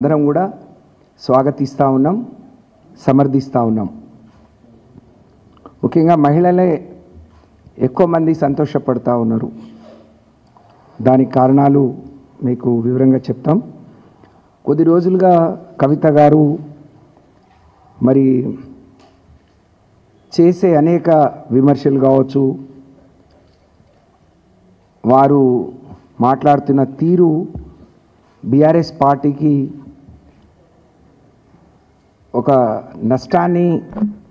అందరం కూడా స్వాగతిస్తూ ఉన్నాం, సమర్థిస్తూ ఉన్నాం. ముఖ్యంగా మహిళలే ఎక్కువ మంది సంతోషపడుతూ ఉన్నారు. దానికి కారణాలు మీకు వివరంగా చెప్తాం. కొద్ది రోజులుగా కవిత గారు మరి చేసే అనేక విమర్శలు కావచ్చు, వారు మాట్లాడుతున్న తీరు బీఆర్ఎస్ పార్టీకి ఒక నష్టాన్ని,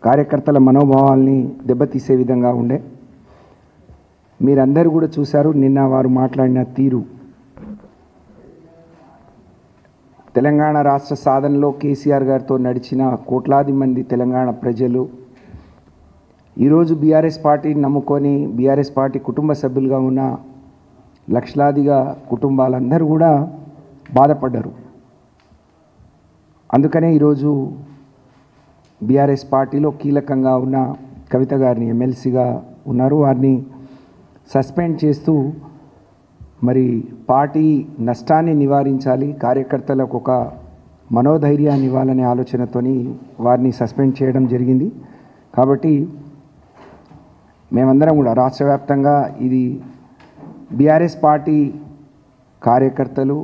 కార్యకర్తల మనోభావాల్ని దెబ్బతీసే విధంగా ఉండే. మీరందరూ కూడా చూశారు నిన్న వారు మాట్లాడిన తీరు. తెలంగాణ రాష్ట్ర సాధనలో కేసీఆర్ గారితో నడిచిన కోట్లాది మంది తెలంగాణ ప్రజలు ఈరోజు బీఆర్ఎస్ పార్టీని నమ్ముకొని బీఆర్ఎస్ పార్టీ కుటుంబ సభ్యులుగా ఉన్న లక్షలాదిగా కుటుంబాలందరూ కూడా బాధపడ్డారు. అందుకనే ఈరోజు బీఆర్ఎస్ పార్టీలో కీలకంగా ఉన్న కవిత గారిని ఎమ్మెల్సీగా ఉన్నారు, వారిని సస్పెండ్ చేస్తూ మరి పార్టీ నష్టాన్ని నివారించాలి, కార్యకర్తలకు ఒక మనోధైర్యాన్ని ఇవ్వాలనే ఆలోచనతోని వారిని సస్పెండ్ చేయడం జరిగింది. కాబట్టి మేమందరం కూడా రాష్ట్ర వ్యాప్తంగా ఇది బీఆర్ఎస్ పార్టీ కార్యకర్తలు,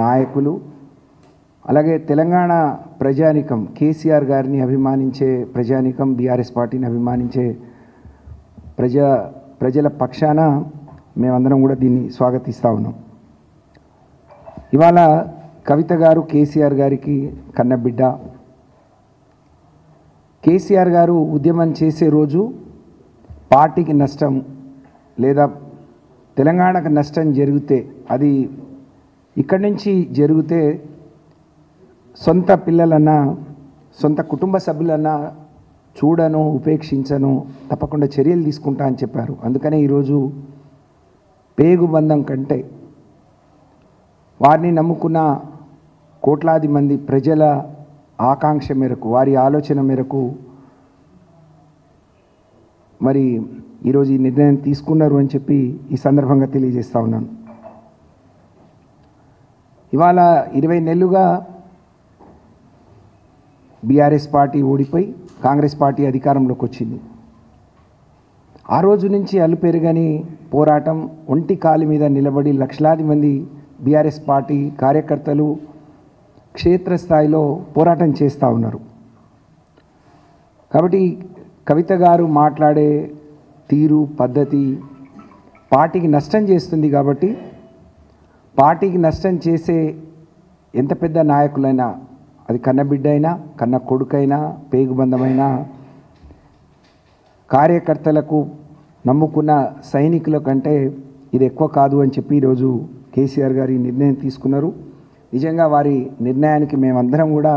నాయకులు, అలాగే తెలంగాణ ప్రజానికం, కేసీఆర్ గారిని అభిమానించే ప్రజానికం, బీఆర్ఎస్ పార్టీని అభిమానించే ప్రజల పక్షాన మేమందరం కూడా దీన్ని స్వాగతిస్తూ ఉన్నాం. ఇవాళ కవిత గారు కేసీఆర్ గారికి కన్నబిడ్డ. కేసీఆర్ గారు ఉద్యమం చేసే రోజు పార్టీకి నష్టం లేదా తెలంగాణకు నష్టం జరిగితే, అది ఇక్కడి నుంచి జరిగితే సొంత పిల్లలన్నా సొంత కుటుంబ సభ్యులన్నా చూడను, ఉపేక్షించను, తప్పకుండా చర్యలు తీసుకుంటా అని చెప్పారు. అందుకనే ఈరోజు పేగుబంధం కంటే వారిని నమ్ముకున్న కోట్లాది మంది ప్రజల ఆకాంక్ష మేరకు, వారి ఆలోచన మేరకు మరి ఈరోజు ఈ నిర్ణయం తీసుకున్నారు అని చెప్పి ఈ సందర్భంగా తెలియజేస్తూ ఉన్నాను. ఇవాళ 20 నెలలుగా బీఆర్ఎస్ పార్టీ ఓడిపోయి కాంగ్రెస్ పార్టీ అధికారంలోకి వచ్చింది. ఆ రోజు నుంచి అలుపెరుగని పోరాటం, ఒంటి కాలి మీద నిలబడి లక్షలాది మంది బీఆర్ఎస్ పార్టీ కార్యకర్తలు క్షేత్రస్థాయిలో పోరాటం చేస్తూ ఉన్నారు. కాబట్టి కవిత గారు మాట్లాడే తీరు, పద్ధతి పార్టీకి నష్టం చేస్తుంది. కాబట్టి పార్టీకి నష్టం చేసే ఎంత పెద్ద నాయకులైనా, అది కన్నబిడ్డ అయినా, కన్న కొడుకైనా, పేగుబంధమైనా, కార్యకర్తలకు నమ్ముకున్న సైనికుల కంటే ఇది ఎక్కువ కాదు అని చెప్పి ఈరోజు కేసీఆర్ గారి నిర్ణయం తీసుకున్నారు. నిజంగా వారి నిర్ణయానికి మేమందరం కూడా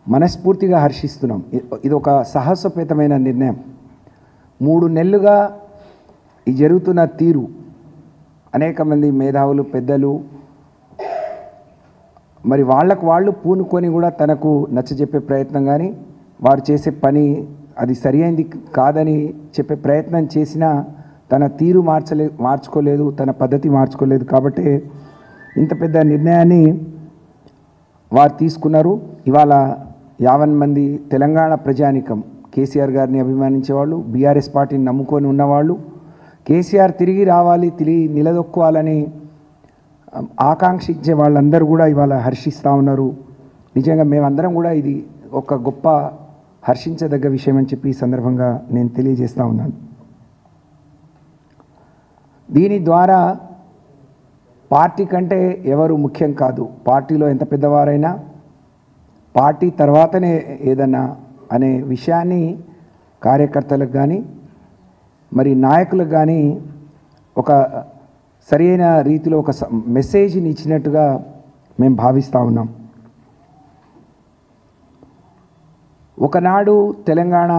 మనస్ఫూర్తిగా హర్షిస్తున్నాం. ఇది ఒక సాహసోపేతమైన నిర్ణయం. 3 నెలలుగా ఈ జరుగుతున్న తీరు అనేక మంది మేధావులు, పెద్దలు మరి వాళ్ళకు వాళ్ళు పూనుకొని కూడా తనకు నచ్చజెప్పే ప్రయత్నం, కానీ వారు చేసే పని అది సరి అయింది కాదని చెప్పే ప్రయత్నం చేసినా తన తీరు మార్చుకోలేదు, తన పద్ధతి మార్చుకోలేదు. కాబట్టి ఇంత పెద్ద నిర్ణయాన్ని వారు తీసుకున్నారు. ఇవాళ 50 మంది తెలంగాణ ప్రజానికం, కేసీఆర్ గారిని అభిమానించేవాళ్ళు, బీఆర్ఎస్ పార్టీని నమ్ముకొని ఉన్నవాళ్ళు, కేసీఆర్ తిరిగి రావాలి, తిరిగి నిలదొక్కోవాలని ఆకాంక్షించే వాళ్ళందరూ కూడా ఇవాళ హర్షిస్తూ ఉన్నారు. నిజంగా మేమందరం కూడా ఇది ఒక గొప్ప హర్షించదగ్గ విషయం అని చెప్పి ఈ సందర్భంగా నేను తెలియజేస్తూ ఉన్నాను. దీని ద్వారా పార్టీ కంటే ఎవరు ముఖ్యం కాదు, పార్టీలో ఎంత పెద్దవారైనా పార్టీ తర్వాతనే ఏదన్నా అనే విషయాన్ని కార్యకర్తలకు కానీ మరి నాయకులకు కానీ ఒక సరైన రీతిలో ఒక మెసేజ్ని ఇచ్చినట్టుగా మేము భావిస్తూ ఉన్నాం. ఒకనాడు తెలంగాణ